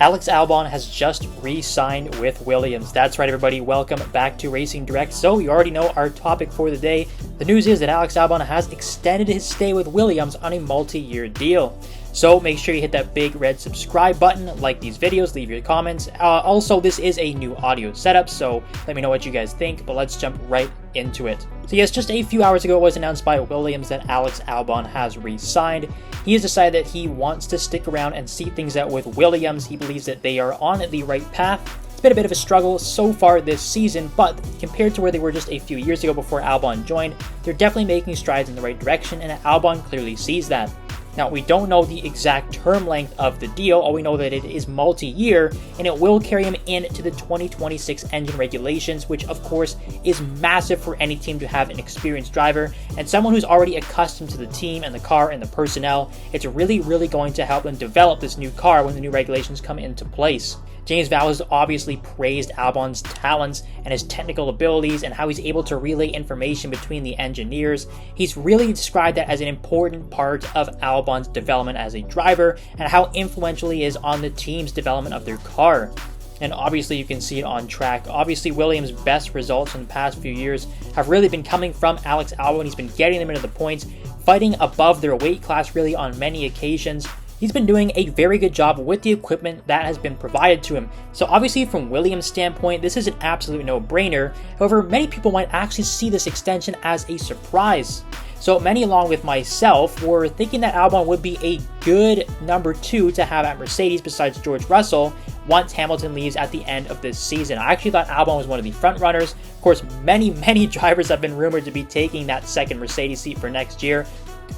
Alex Albon has just re-signed with Williams. That's right, everybody. Welcome back to Racing Direct. So you already know our topic for the day. The news is that Alex Albon has extended his stay with Williams on a multi-year deal. So make sure you hit that big red subscribe button, like these videos, leave your comments. Also, this is a new audio setup, so let me know what you guys think, but let's jump right into it. So yes, just a few hours ago it was announced by Williams that Alex Albon has re-signed. He has decided that he wants to stick around and see things out with Williams. He believes that they are on the right path. It's been a bit of a struggle so far this season, but compared to where they were just a few years ago before Albon joined, they're definitely making strides in the right direction, and Albon clearly sees that. Now, we don't know the exact term length of the deal. All we know that it is multi-year, and it will carry him into the 2026 engine regulations, which of course is massive for any team to have an experienced driver and someone who's already accustomed to the team and the car and the personnel. It's really going to help them develop this new car when the new regulations come into place. James Vowles has obviously praised Albon's talents and his technical abilities and how he's able to relay information between the engineers. He's really described that as an important part of Albon's development as a driver and how influential he is on the team's development of their car. And obviously you can see it on track. Obviously Williams' best results in the past few years have really been coming from Alex Albon. He's been getting them into the points, fighting above their weight class really on many occasions. He's been doing a very good job with the equipment that has been provided to him. So obviously from Williams' standpoint, this is an absolute no-brainer. However, many people might actually see this extension as a surprise. So many, along with myself, were thinking that Albon would be a good number 2 to have at Mercedes besides George Russell once Hamilton leaves at the end of this season. I actually thought Albon was one of the front runners. Of course, many drivers have been rumored to be taking that second Mercedes seat for next year.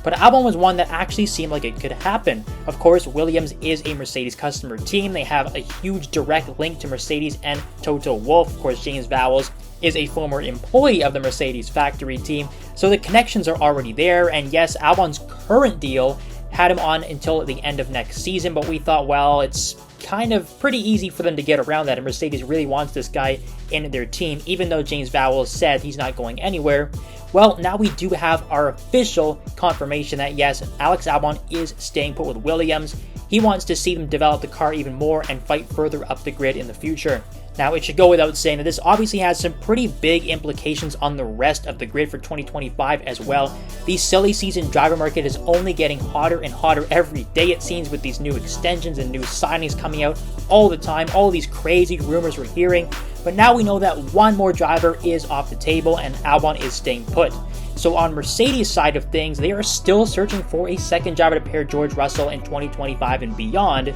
But Albon was one that actually seemed like it could happen. Of course, Williams is a Mercedes customer team. They have a huge direct link to Mercedes and Toto Wolff. Of course, James Vowles is a former employee of the Mercedes factory team. So the connections are already there. And yes, Albon's current deal had him on until the end of next season. But we thought, well, it's kind of pretty easy for them to get around that. And Mercedes really wants this guy in their team, even though James Vowles said he's not going anywhere. Well, now we do have our official confirmation that yes, Alex Albon is staying put with Williams. He wants to see them develop the car even more and fight further up the grid in the future. Now, it should go without saying that this obviously has some pretty big implications on the rest of the grid for 2025 as well. The silly season driver market is only getting hotter and hotter every day, it seems, with these new extensions and new signings coming out all the time, all these crazy rumors we're hearing. But now we know that one more driver is off the table and Albon is staying put. So on Mercedes' side of things, they are still searching for a second driver to pair George Russell in 2025 and beyond.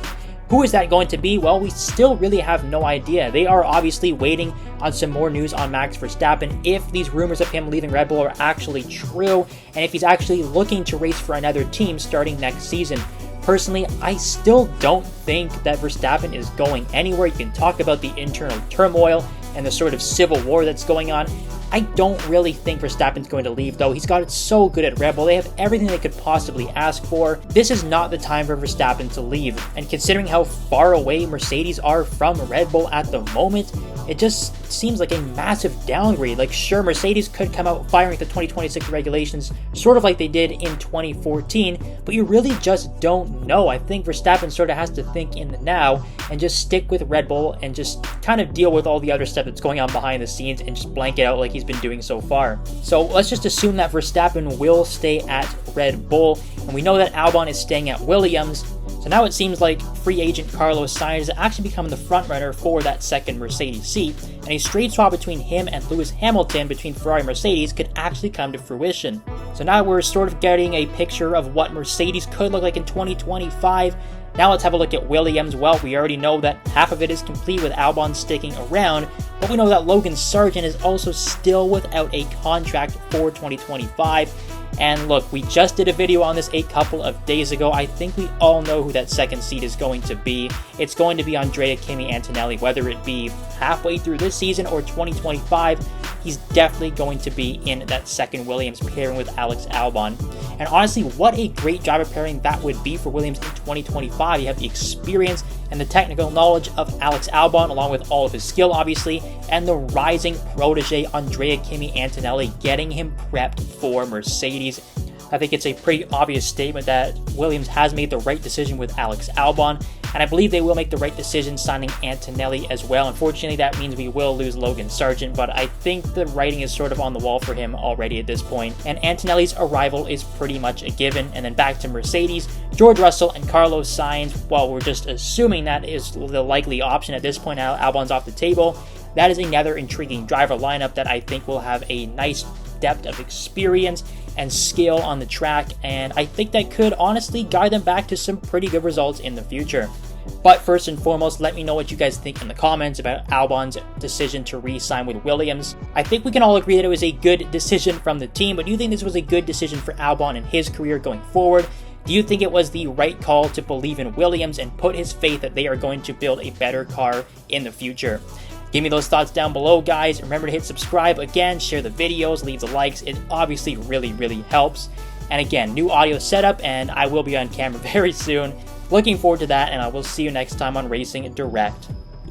Who is that going to be? Well, we still really have no idea. They are obviously waiting on some more news on Max Verstappen if these rumors of him leaving Red Bull are actually true and if he's actually looking to race for another team starting next season. Personally, I still don't think that Verstappen is going anywhere. You can talk about the internal turmoil and the sort of civil war that's going on. I don't really think Verstappen's going to leave, though. He's got it so good at Red Bull. They have everything they could possibly ask for. This is not the time for Verstappen to leave. And considering how far away Mercedes are from Red Bull at the moment, it just seems like a massive downgrade. Like, sure, Mercedes could come out firing the 2026 regulations, sort of like they did in 2014, but you really just don't know. I think Verstappen sort of has to think in the now and just stick with Red Bull and just kind of deal with all the other stuff that's going on behind the scenes and just blank it out like he's been doing so far. So let's just assume that Verstappen will stay at Red Bull, and we know that Albon is staying at Williams. So now it seems like free agent Carlos Sainz has actually become the frontrunner for that second Mercedes seat, and a straight swap between him and Lewis Hamilton between Ferrari and Mercedes could actually come to fruition. So now we're sort of getting a picture of what Mercedes could look like in 2025. Now let's have a look at Williams. Well, we already know that half of it is complete with Albon sticking around, but we know that Logan Sargent is also still without a contract for 2025. And look, we just did a video on this a couple of days ago. I think we all know who that second seat is going to be. It's going to be Andrea Kimi Antonelli, whether it be halfway through this season or 2025. He's definitely going to be in that second Williams pairing with Alex Albon. And honestly, what a great driver pairing that would be for Williams in 2025. You have the experience and the technical knowledge of Alex Albon, along with all of his skill, obviously, and the rising protege Andrea Kimi Antonelli, getting him prepped for Mercedes. I think it's a pretty obvious statement that Williams has made the right decision with Alex Albon, and I believe they will make the right decision signing Antonelli as well. Unfortunately, that means we will lose Logan Sargent, but I think the writing is sort of on the wall for him already at this point, and Antonelli's arrival is pretty much a given. And then back to Mercedes, George Russell and Carlos Sainz, well, we're just assuming that is the likely option at this point. Now Albon's off the table. That is another intriguing driver lineup that I think will have a nice depth of experience and skill on the track, and I think that could honestly guide them back to some pretty good results in the future. But first and foremost, let me know what you guys think in the comments about Albon's decision to re-sign with Williams. I think we can all agree that it was a good decision from the team, but do you think this was a good decision for Albon in his career going forward? Do you think it was the right call to believe in Williams and put his faith that they are going to build a better car in the future? Give me those thoughts down below, guys. Remember to hit subscribe again, share the videos, leave the likes. It obviously really helps. And again, new audio setup, and I will be on camera very soon. Looking forward to that, and I will see you next time on Racing Direct.